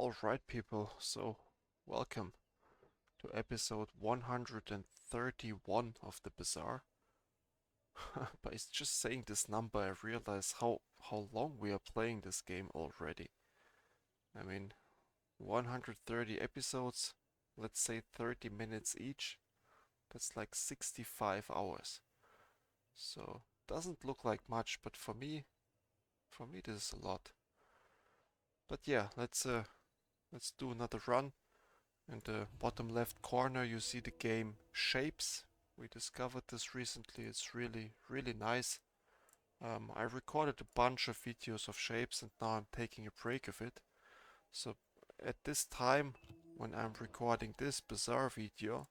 Alright, people, so welcome to episode 131 of the Bazaar. By just saying this number, I realize how long we are playing this game already. I mean, 130 episodes, let's say 30 minutes each, that's like 65 hours. So, doesn't look like much, but for me this is a lot. But yeah, let's do another run. In the bottom left corner you see the game Shapes. We discovered this recently. It's really nice. I recorded a bunch of videos of Shapes and now I'm taking a break of it. So at this time, when I'm recording this Bazaar video,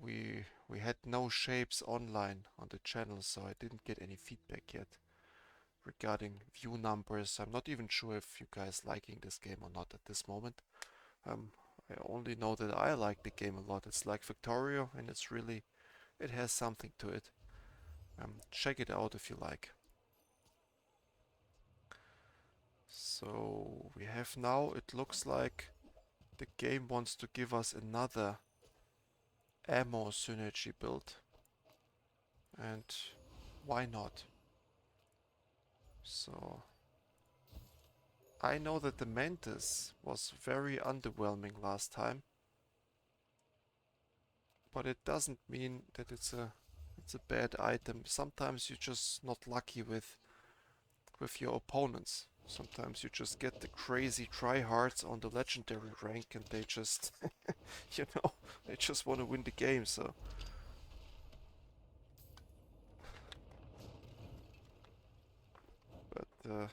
we had no Shapes online on the channel, so I didn't get any feedback yet regarding view numbers. I'm not even sure if you guys liking this game or not at this moment. Um, I only know that I like the game a lot. It's like Victoria, and it has something to it. Check it out if you like. So we have now, it looks like the game wants to give us another ammo synergy build. And why not? So I know that the Mantis was very underwhelming last time, but it doesn't mean that it's a bad item. Sometimes you're just not lucky with your opponents. Sometimes you just get the crazy tryhards on the legendary rank and they just, you know, they just want to win the game, so. But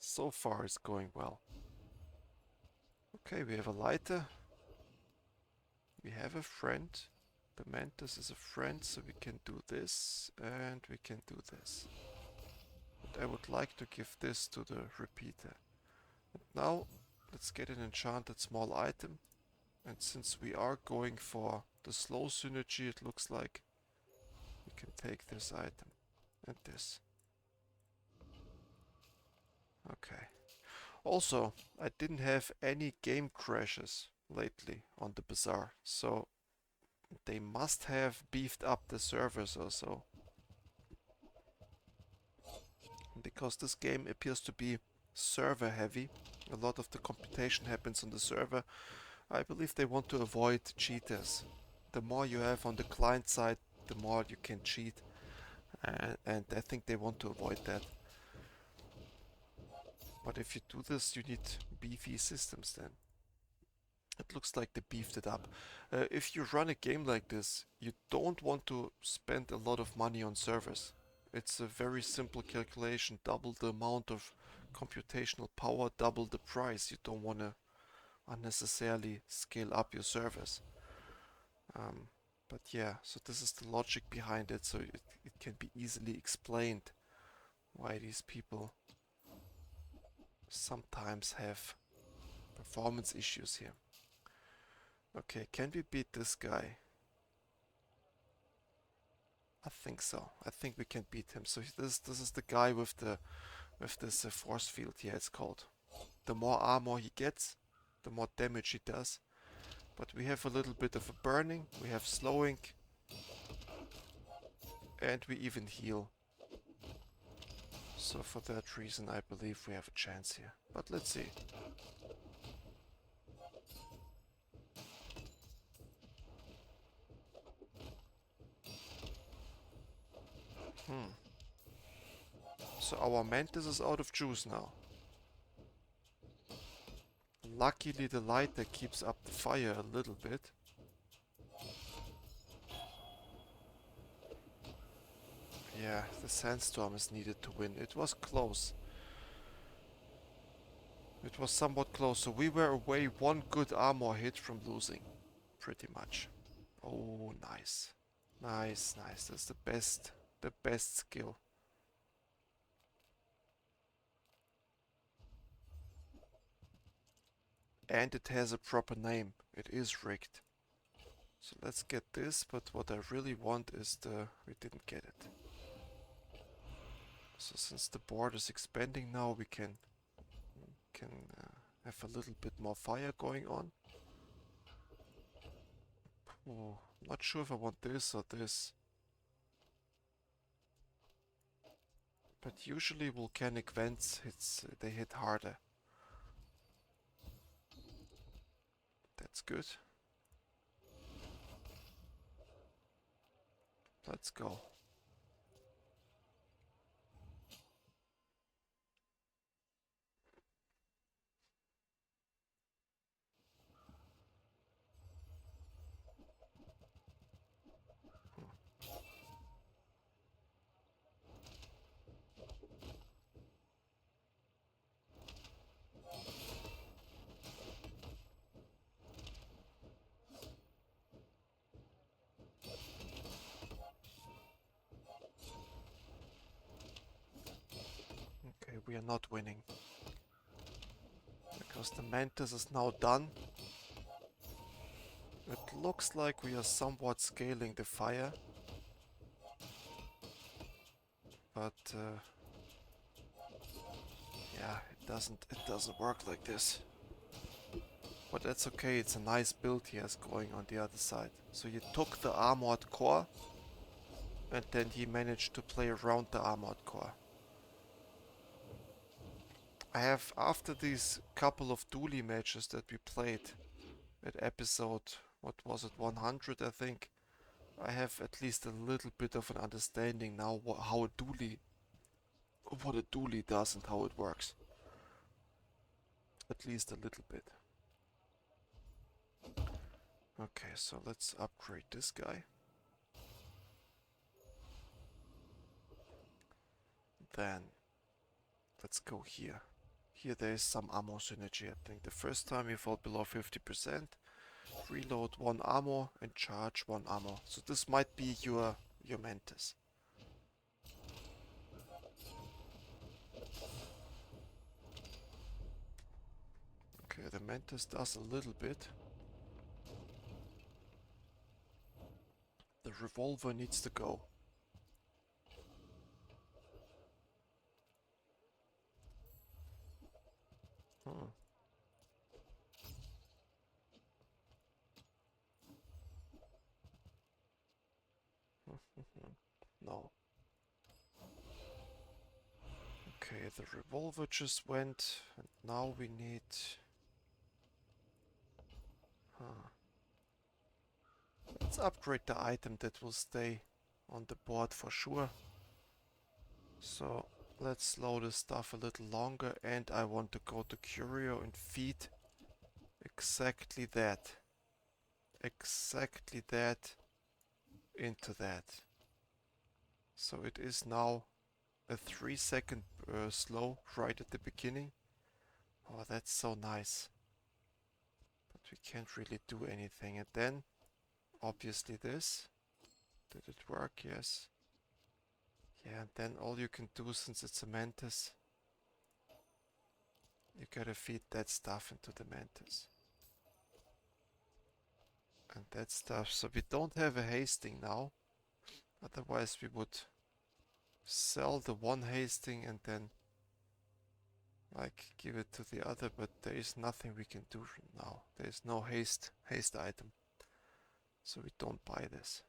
so far it's going well. Okay, we have a lighter. We have a friend. The Mantis is a friend, so we can do this and we can do this. But I would like to give this to the repeater. And now, let's get an enchanted small item. And since we are going for the slow synergy, it looks like we can take this item and this. Okay. Also, I didn't have any game crashes lately on the Bazaar, so they must have beefed up the servers or so. Because this game appears to be server heavy, a lot of the computation happens on the server. I believe they want to avoid cheaters. The more you have on the client side, the more you can cheat. And I think they want to avoid that. But if you do this, you need beefy systems then. It looks like they beefed it up. If you run a game like this, you don't want to spend a lot of money on servers. It's a very simple calculation. Double the amount of computational power, double the price. You don't want to unnecessarily scale up your servers. Um, but yeah, so this is the logic behind it, so it can be easily explained why these people sometimes have performance issues here. Okay, can we beat this guy? I think so. I think we can beat him. So this is the guy with this force field here. It's called. The more armor he gets, the more damage he does. But we have a little bit of a burning. We have slowing, and we even heal. So for that reason, I believe we have a chance here. But let's see. Hmm. So our Mantis is out of juice now. Luckily the lighter keeps up the fire a little bit. Yeah, the sandstorm is needed to win. It was close. It was somewhat close, so we were away one good armor hit from losing. Pretty much. Oh, nice. Nice, nice. That's the best skill. And it has a proper name. It is rigged. So let's get this, but what I really want is we didn't get it. So since the board is expanding now, we can have a little bit more fire going on. Oh, not sure if I want this or this. But usually volcanic vents they hit harder. That's good. Let's go. Okay, we are not winning. Because the Mantis is now done. It looks like we are somewhat scaling the fire. But yeah, it doesn't work like this. But that's okay, it's a nice build he has going on the other side. So he took the armored core and then he managed to play around the armored core. I have, after these couple of dually matches that we played at episode, what was it, 100 I think, I have at least a little bit of an understanding now how a dually, what a dually does and how it works. At least a little bit. Okay, so let's upgrade this guy. Then let's go here. Here there is some ammo synergy. I think the first time we fought below 50%, reload one ammo and charge one ammo. So this might be your Mantis. Okay, the Mantis does a little bit. The revolver needs to go. Hmm. No. Okay, the revolver just went, and now we need... Huh. Let's upgrade the item that will stay on the board for sure. So let's slow this stuff a little longer, and I want to go to Curio and feed exactly that. Exactly that into that. So it is now a 3-second slow right at the beginning. Oh, that's so nice. But we can't really do anything. And then, obviously this. Did it work? Yes. Yeah, and then all you can do, since it's a Mantis, you gotta feed that stuff into the Mantis. And that stuff, so we don't have a hasting now. Otherwise we would sell the one hasting and then like give it to the other, but there is nothing we can do now. There is no haste item. So we don't buy this.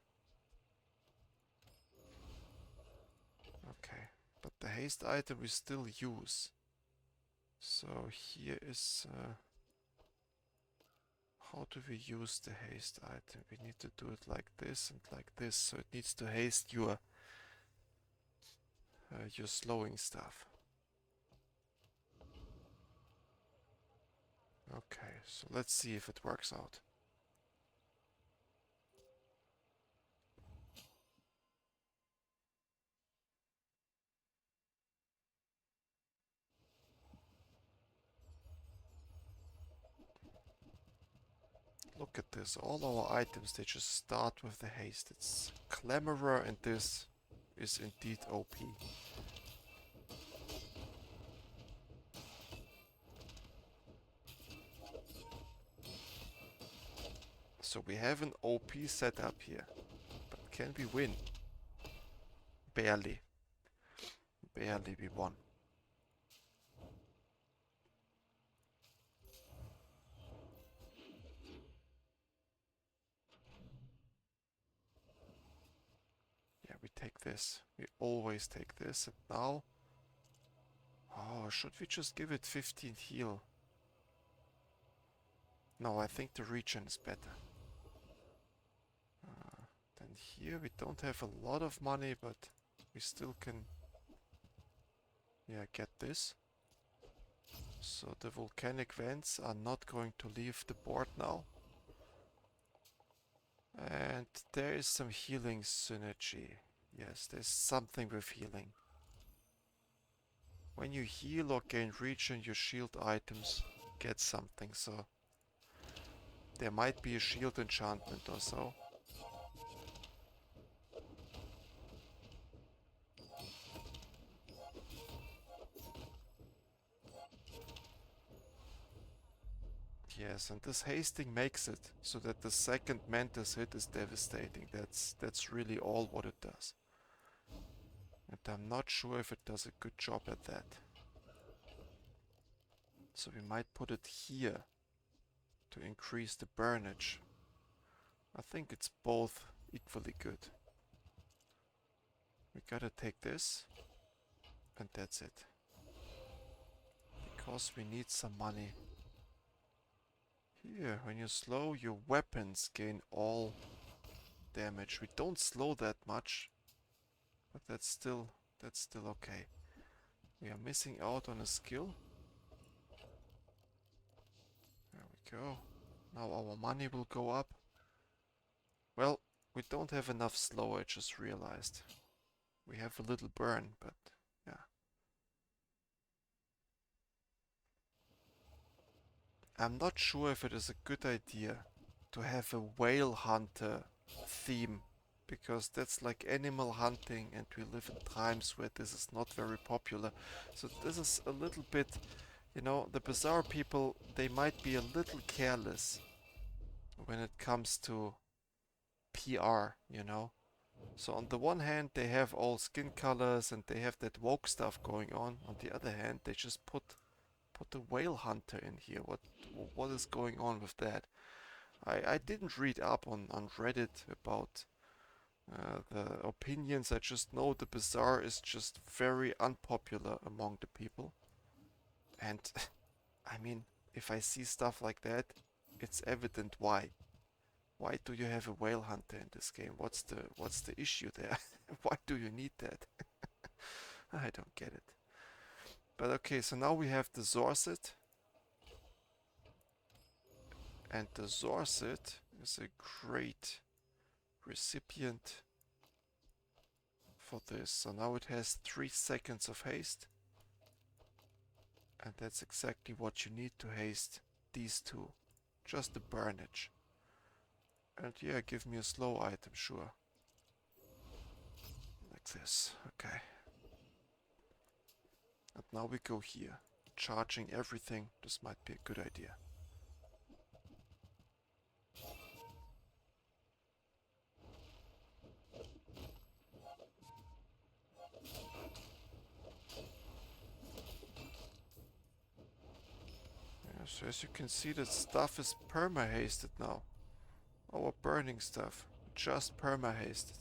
Okay, but the haste item we still use. So here is... how do we use the haste item? We need to do it like this and like this, so it needs to haste your slowing stuff. Okay, so let's see if it works out. Look at this, all our items, they just start with the haste. It's Clamorer, and this is indeed OP. So we have an OP setup here, but can we win? Barely. Barely we won. take this. We always take this. And now... Oh, should we just give it 15 heal? No, I think the regen is better. Then here we don't have a lot of money, but we still can... Yeah, get this. So the volcanic vents are not going to leave the board now. And there is some healing synergy. Yes, there's something with healing. When you heal or gain regen, your shield items get something, so there might be a shield enchantment or so. Yes, and this hasting makes it so that the second Mantis hit is devastating. That's really all what it does. And I'm not sure if it does a good job at that. So we might put it here to increase the burnage. I think it's both equally good. We gotta take this, and that's it. Because we need some money. Here, when you slow, your weapons gain all damage. We don't slow that much, but that's still okay. We are missing out on a skill. There we go. Now our money will go up. Well, we don't have enough slow, I just realized. We have a little burn, but yeah. I'm not sure if it is a good idea to have a whale hunter theme, because that's like animal hunting and we live in times where this is not very popular. So this is a little bit, you know, the Bazaar people, they might be a little careless when it comes to PR, you know. So on the one hand they have all skin colors and they have that woke stuff going on. On the other hand they just put the whale hunter in here. What is going on with that? I didn't read up on Reddit about the opinions. I just know the Bazaar is just very unpopular among the people. And I mean, if I see stuff like that, it's evident why. Why do you have a whale hunter in this game? What's the issue there? Why do you need that? I don't get it. But okay, so now we have the Zorset. And the Zorset is a great recipient for this. So now it has 3 seconds of haste. And that's exactly what you need to haste these two. Just the burnage. And yeah, give me a slow item, sure. Like this, okay. And now we go here. Charging everything, this might be a good idea. Yeah, so as you can see, the stuff is perma-hasted now. Our burning stuff, just perma-hasted.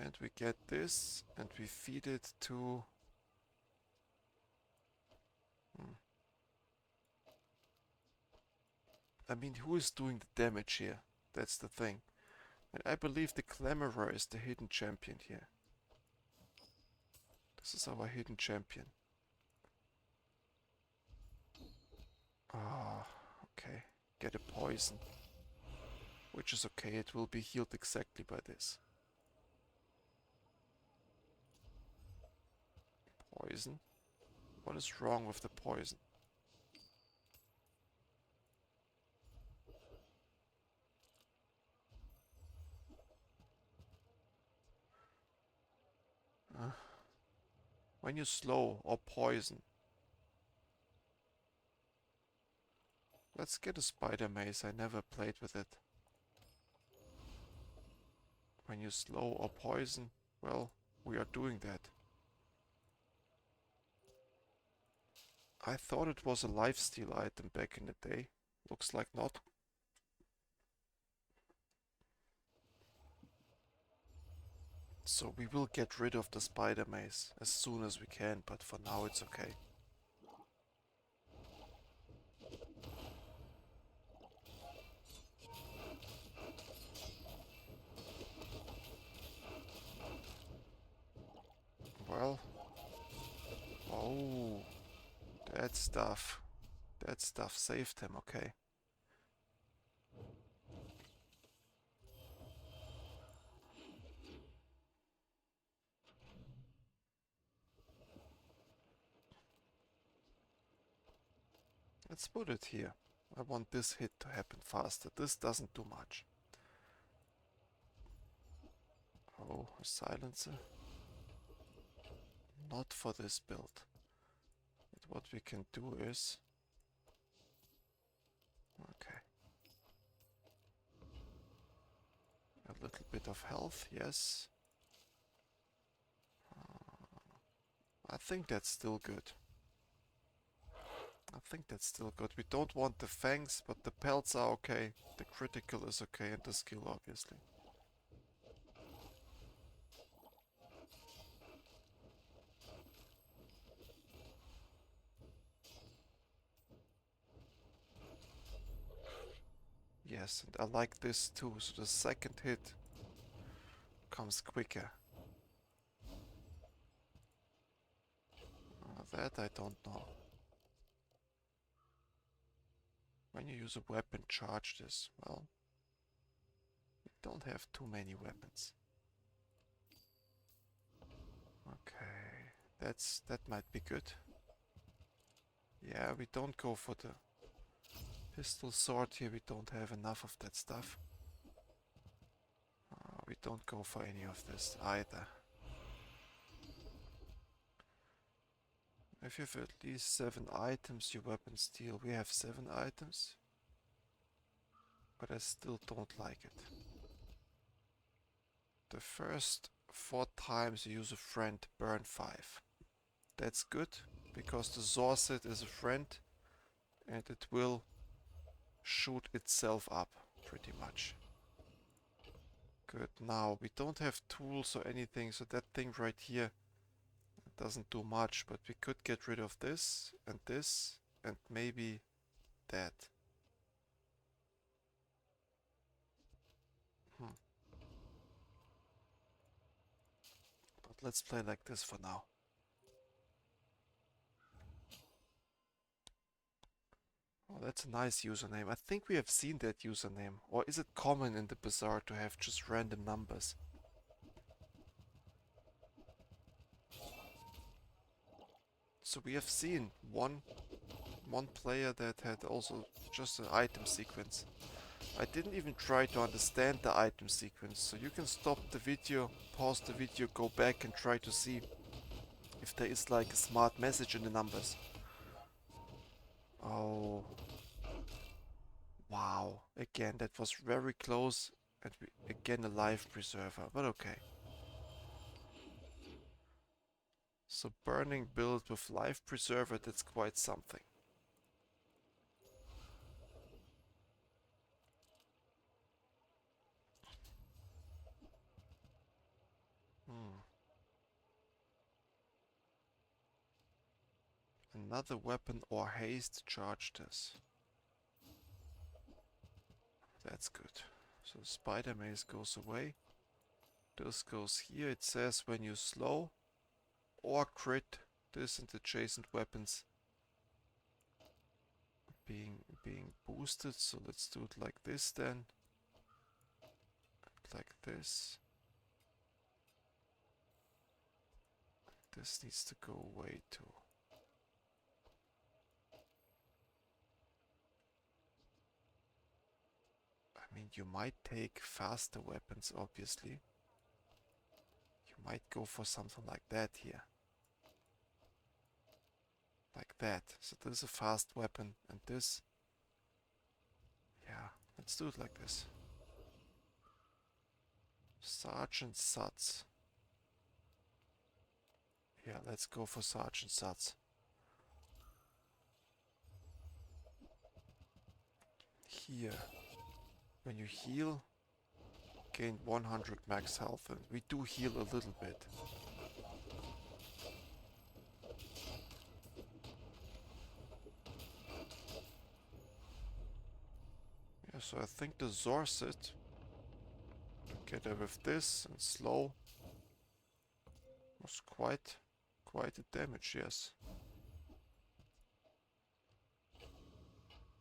And we get this, and we feed it to... I mean, who is doing the damage here? That's the thing. And I believe the Clamorer is the hidden champion here. This is our hidden champion. Ah, okay. Get a poison. Which is okay, it will be healed exactly by this. Poison? What is wrong with the poison? When you slow or poison. Let's get a spider mace, I never played with it. When you slow or poison, well, we are doing that. I thought it was a lifesteal item back in the day. Looks like not. So we will get rid of the spider maze as soon as we can, but for now it's okay. Well, oh, that stuff, that stuff saved him, okay. Let's put it here. I want this hit to happen faster. This doesn't do much. Oh, a silencer. Not for this build. But what we can do is... Okay. A little bit of health, yes. I think that's still good. I think that's still good. We don't want the fangs, but the pelts are okay. The critical is okay, and the skill obviously. Yes, and I like this too, so the second hit comes quicker. That I don't know. When you use a weapon, charge this. Well, we don't have too many weapons. Okay, that might be good. Yeah, we don't go for the pistol sword here, we don't have enough of that stuff. We don't go for any of this either. If you have at least 7 items, your weapon steal. We have 7 items. But I still don't like it. The first 4 times you use a friend, burn 5. That's good, because the Zorset is a friend and it will shoot itself up, pretty much. Good, now we don't have tools or anything, so that thing right here doesn't do much, but we could get rid of this and maybe that. But let's play like this for now. Oh, that's a nice username. I think we have seen that username. Or is it common in the Bazaar to have just random numbers? So we have seen one player that had also just an item sequence. I didn't even try to understand the item sequence, so you can stop the video, pause the video, go back and try to see if there is like a smart message in the numbers. Oh. Wow. Again, that was very close, and again a life preserver, but okay. So burning build with life preserver, that's quite something. Another weapon or haste, charge this. That's good. So spider maze goes away. This goes here. It says when you slow or crit, this and adjacent weapons being boosted. So let's do it like this then. Like this. This needs to go away too. I mean, you might take faster weapons, obviously. You might go for something like that here. Like that. So this is a fast weapon, and this... Yeah, let's do it like this. Sergeant Suds. Yeah, let's go for Sergeant Suds. Here. When you heal, gained 100 max health, and we do heal a little bit. Yeah, so I think the Zorset, together with this and slow, was quite a damage, yes.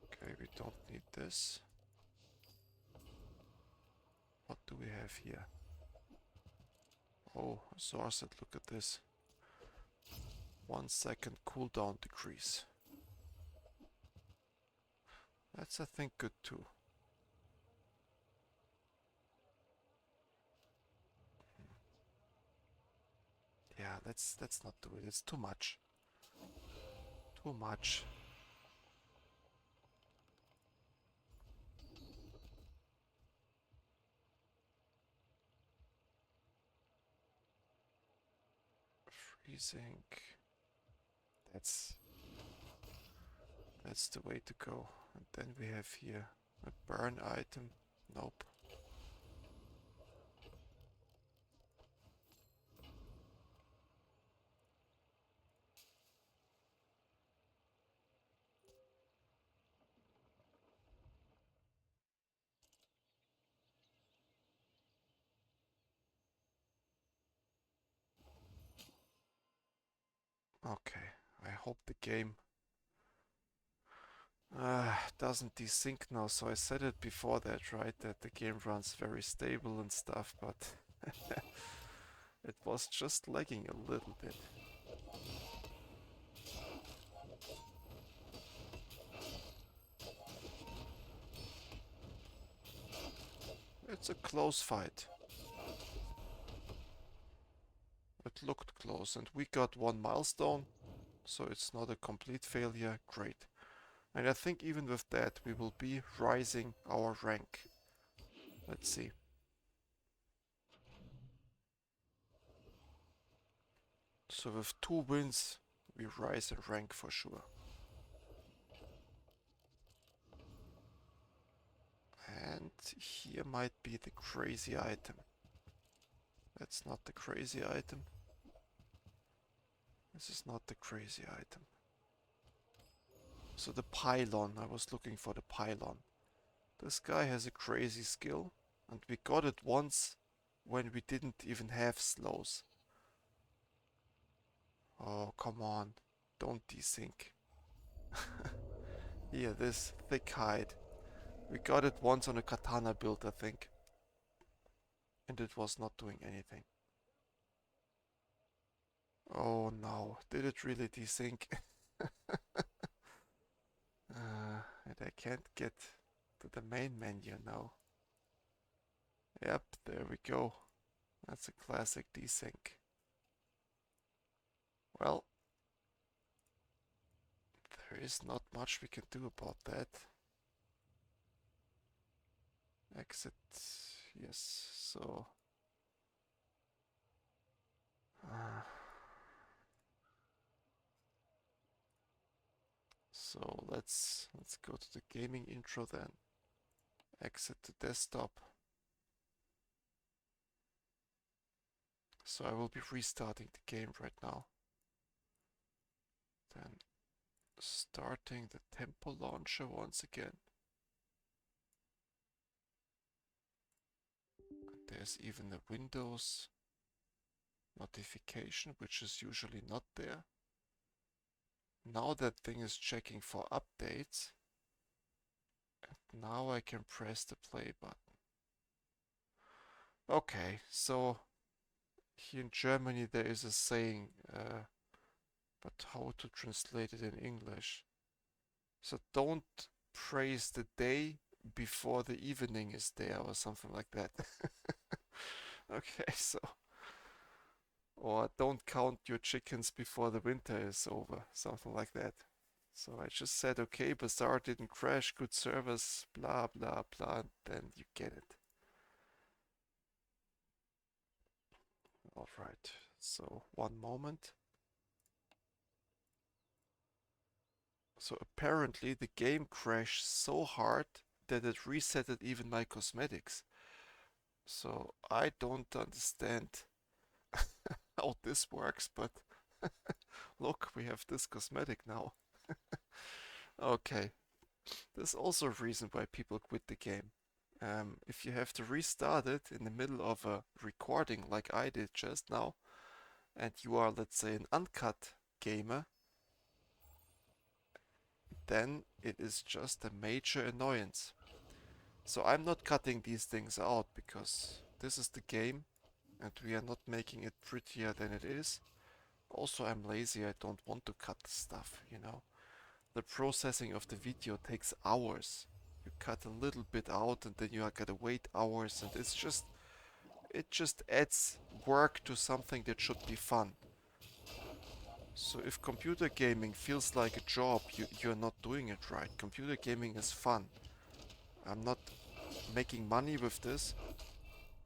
Okay, we don't need this. What do we have here? Oh, Zorset, look at this. 1 second cooldown decrease. That's, I think, good too. Yeah, let's not do it. It's too much. Too much. Freezing. That's the way to go. And then we have here a burn item. Nope. Okay. I hope the game doesn't desync now. So I said it before that, right? That the game runs very stable and stuff, but it was just lagging a little bit. It's a close fight. It looked close, and we got 1 milestone, so it's not a complete failure. Great. And I think even with that, we will be rising our rank. Let's see. So with 2 wins, we rise in rank for sure. And here might be the crazy item. That's not the crazy item. This is not the crazy item. So the pylon, I was looking for the pylon. This guy has a crazy skill, and we got it once when we didn't even have slows. Oh, come on. Don't desync. Here, this thick hide. We got it once on a katana build, I think. And it was not doing anything. Oh no, did it really desync? And I can't get to the main menu now. Yep, there we go. That's a classic desync. Well, there is not much we can do about that. Exit, yes, so... so let's go to the gaming intro then. Exit the desktop. So I will be restarting the game right now. Then starting the tempo launcher once again. And there's even a Windows notification, which is usually not there. Now that thing is checking for updates. And now I can press the play button. Okay, so here in Germany there is a saying, but how to translate it in English? So don't praise the day before the evening is there, or something like that. Okay, so... or don't count your chickens before the winter is over, something like that. So I just said, okay, Bazaar didn't crash, good service, blah blah blah, and then you get it. Alright, so 1 moment. So apparently the game crashed so hard that it resetted even my cosmetics. So I don't understand how this works, but look, we have this cosmetic now. Okay, there's also a reason why people quit the game. If you have to restart it in the middle of a recording like I did just now, and you are, let's say, an uncut gamer, then it is just a major annoyance. So I'm not cutting these things out because this is the game and we are not making it prettier than it is. Also, I'm lazy, I don't want to cut stuff, you know. The processing of the video takes hours. You cut a little bit out and then you are gotta wait hours, and it just adds work to something that should be fun. So if computer gaming feels like a job, you're not doing it right. Computer gaming is fun. I'm not making money with this.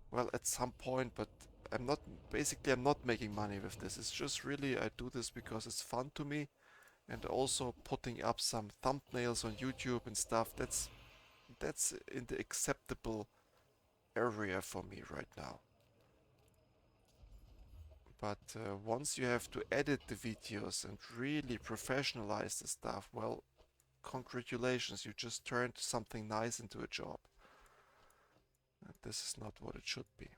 Well, at some point, but I'm not, basically I'm not making money with this. It's just really, I do this because it's fun to me, and also putting up some thumbnails on YouTube and stuff. That's in the acceptable area for me right now. But once you have to edit the videos and really professionalize the stuff, well, congratulations, you just turned something nice into a job. And this is not what it should be.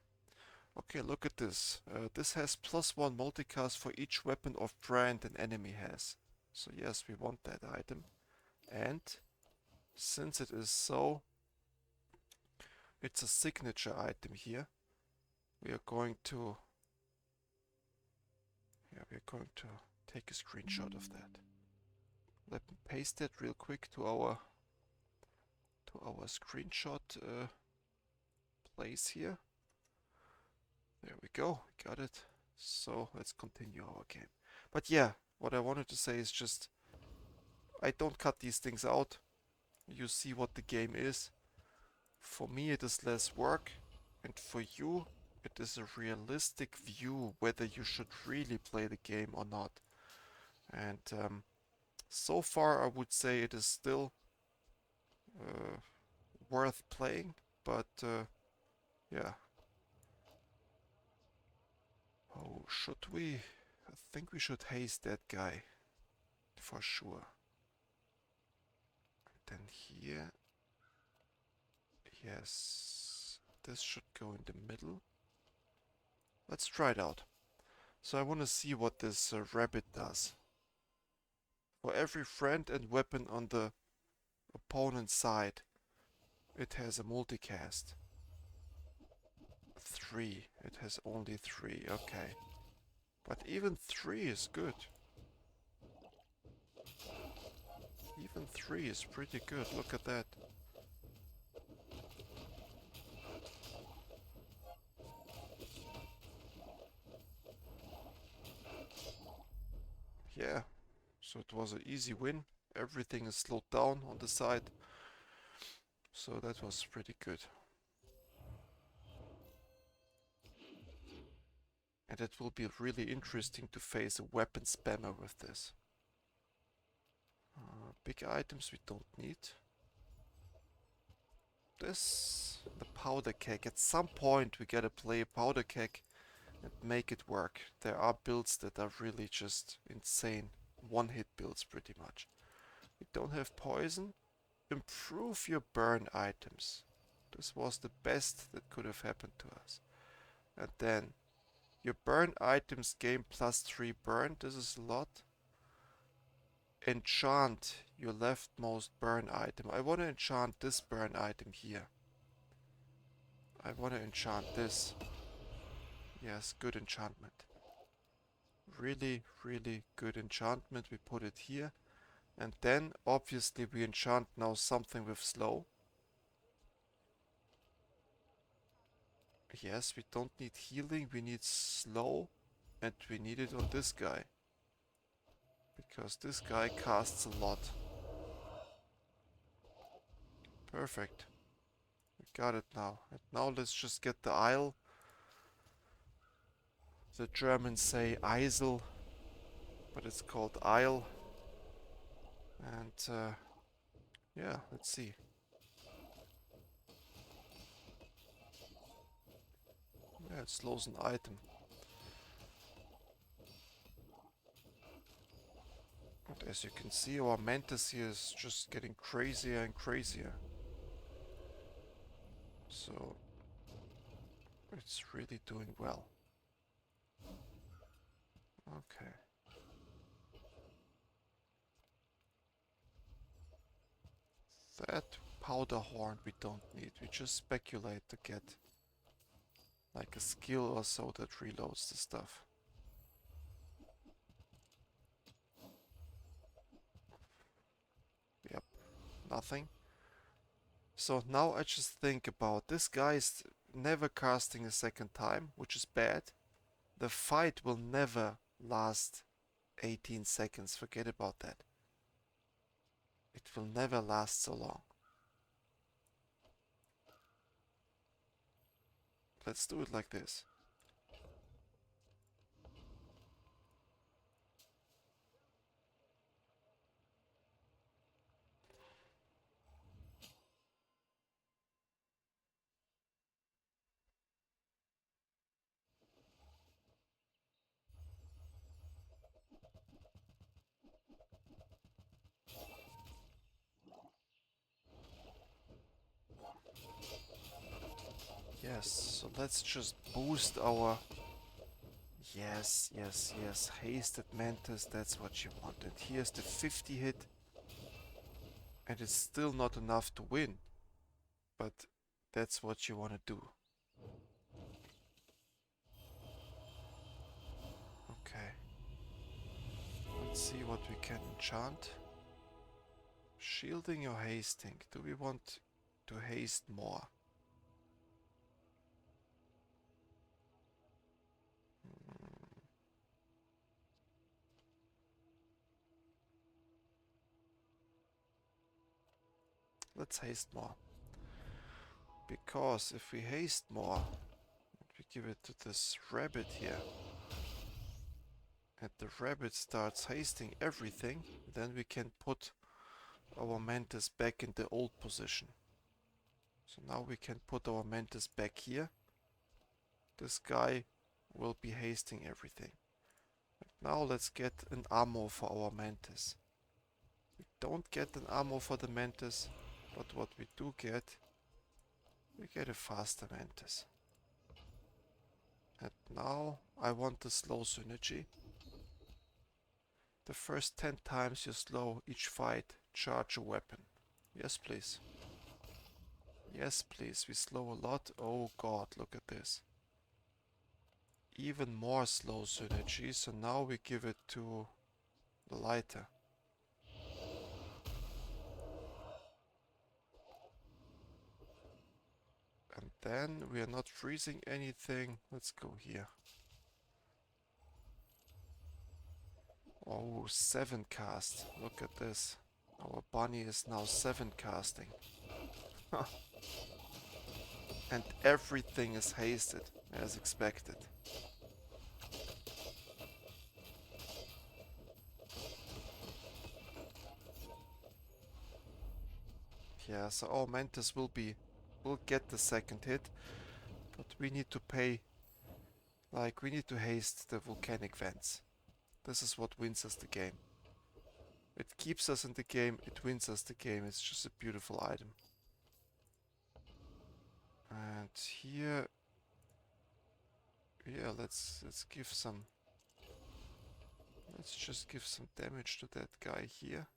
Okay, look at this. This has +1 multicast for each weapon or brand an enemy has. So yes, we want that item. And since it is so, it's a signature item here. We are going to, yeah, we are going to take a screenshot of that. Let me paste that real quick to our screenshot place here. There we go, got it. So let's continue our game. But yeah, what I wanted to say is just, I don't cut these things out. You see what the game is. For me it is less work, and for you it is a realistic view whether you should really play the game or not. And so far I would say it is still uh, worth playing, but yeah. Oh, should we? I think we should haste that guy for sure. Then here, yes, this should go in the middle. Let's try it out. So I want to see what this rabbit does. For every friend and weapon on the opponent's side, it has a multicast. 3. It has only 3. Okay. But even 3 is good. Even 3 is pretty good. Look at that. Yeah. So it was an easy win. Everything is slowed down on the side. So that was pretty good. And it will be really interesting to face a weapon spammer with this. Big items we don't need. This, the powder keg. At some point we gotta play a powder keg and make it work. There are builds that are really just insane. One-hit builds pretty much. We don't have poison. Improve your burn items. This was the best that could have happened to us. And then your burn items gain +3 burn. This is a lot. Enchant your leftmost burn item. I want to enchant this burn item here. I want to enchant this. Yes, good enchantment. Really, really good enchantment. We put it here. And then, obviously, we enchant now something with slow. Yes, we don't need healing. We need slow. And we need it on this guy. Because this guy casts a lot. Perfect. We got it now. And now let's just get the Isle. The Germans say Eisel, but it's called Isle. And yeah, let's see. Yeah, it slows an item. And as you can see, our Mantis here is just getting crazier and crazier. So it's really doing well. Okay. That powder horn we don't need. We just speculate to get like a skill or so that reloads the stuff. Yep, nothing. So now I just think about this guy is never casting a second time, which is bad. The fight will never last 18 seconds. Forget about that. It will never last so long. Let's do it like this. Yes, so let's just boost our... Yes, yes, yes. Hasted Mantis, that's what you want. And here's the 50 hit. And it's still not enough to win. But that's what you want to do. Okay. Let's see what we can enchant. Shielding or hasting? Do we want to haste more? Let's haste more. Because if we haste more, we give it to this rabbit here, and the rabbit starts hasting everything, then we can put our Mantis back in the old position. So now we can put our Mantis back here. This guy will be hasting everything. Now let's get an ammo for our Mantis. We don't get an ammo for the Mantis, but what we do get, we get a faster Mantis. And now I want the slow synergy. The first 10 times you slow each fight, charge a weapon. Yes, please. Yes, please. We slow a lot. Oh god, look at this. Even more slow synergy, so now we give it to the lighter. And then we are not freezing anything. Let's go here. Oh, 7 cast. Look at this. Our bunny is now 7 casting. And everything is hasted, as expected. Yeah, so our Mantis will get the second hit, but we need to pay, like, we need to haste the volcanic vents. This is what wins us the game. It keeps us in the game, it wins us the game, it's just a beautiful item. And here, yeah, let's give some, let's just give some damage to that guy here.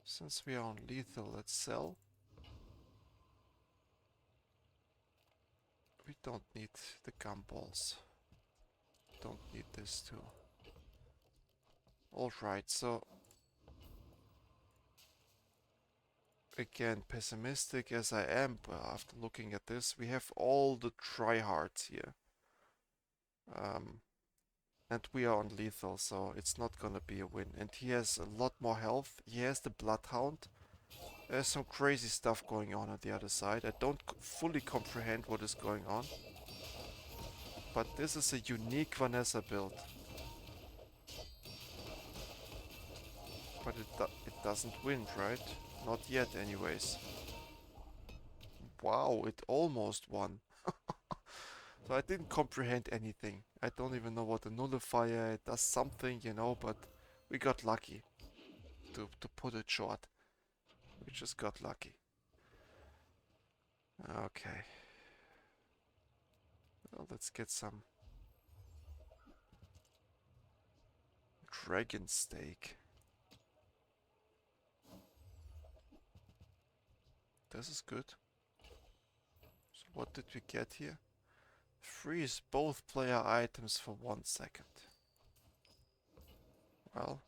Since we are on lethal, let's sell. We don't need the gumballs. Don't need this too. Alright, so again, pessimistic as I am after looking at this, we have all the tryhards here. And we are on lethal, so it's not gonna be a win. And he has a lot more health. He has the Bloodhound. There's some crazy stuff going on the other side. I don't fully comprehend what is going on. But this is a unique Vanessa build. But it doesn't win, right? Not yet anyways. Wow, it almost won. So I didn't comprehend anything. I don't even know what a nullifier, it does something, you know, but we got lucky. To put it short. We just got lucky. Okay. Well, let's get some dragon steak. This is good. So what did we get here? Freeze both player items for 1 second. Well,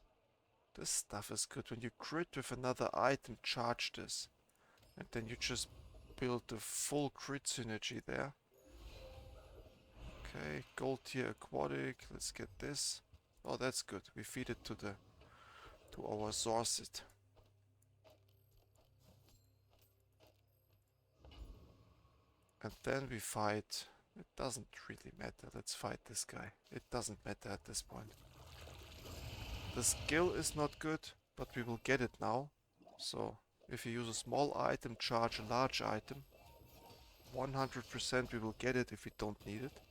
this stuff is good. When you crit with another item, charge this. And then you just build the full crit synergy there. Okay, gold tier aquatic. Let's get this. Oh, that's good. We feed it to our Zorsit. And then we fight. It doesn't really matter. Let's fight this guy. It doesn't matter at this point. The skill is not good, but we will get it now. So, if you use a small item, charge a large item. 100% we will get it if we don't need it.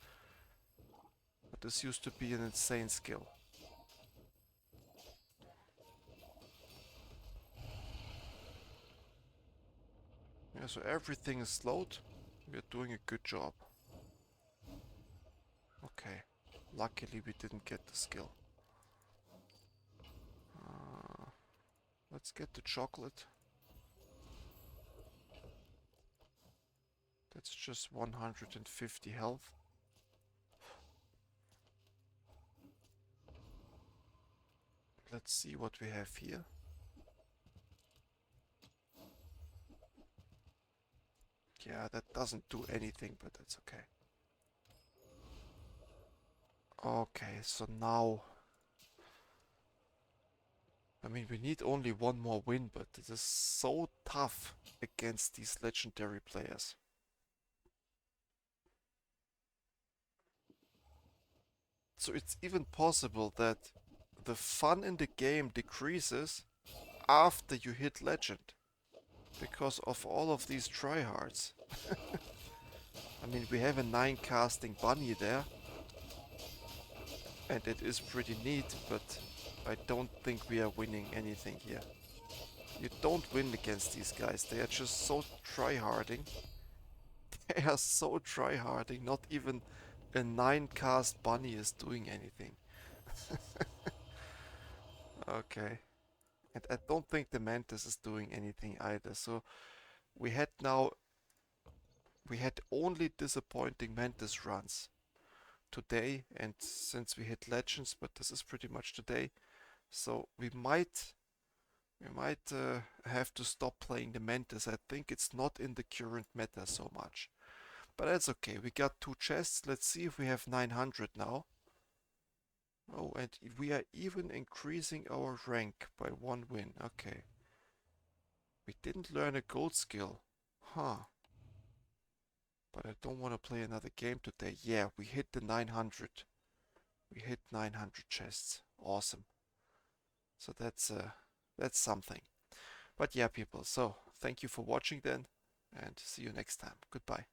But this used to be an insane skill. Yeah, so everything is slowed. We are doing a good job. Okay. Luckily we didn't get the skill. Let's get the chocolate. That's just 150 health. Let's see what we have here. Yeah, that doesn't do anything, but that's okay. Okay, so now... I mean, we need only one more win, but it is so tough against these legendary players. So it's even possible that the fun in the game decreases after you hit legend. Because of all of these tryhards. I mean, we have a 9 casting bunny there. And it is pretty neat, but I don't think we are winning anything here. You don't win against these guys. They are just so tryharding. They are so tryharding. Not even a 9 cast bunny is doing anything. Okay. And I don't think the Mantis is doing anything either. So we had only disappointing Mantis runs today, and since we hit legends, but this is pretty much today, so we might have to stop playing the Mantis. I think it's not in the current meta so much, but that's okay. We got 2 chests. Let's see if we have 900 now. Oh, and we are even increasing our rank by 1 win. Okay. We didn't learn a gold skill. Huh. But I don't want to play another game today. Yeah, we hit the 900. We hit 900 chests. Awesome. So that's something. But yeah, people. So thank you for watching then, and see you next time. Goodbye.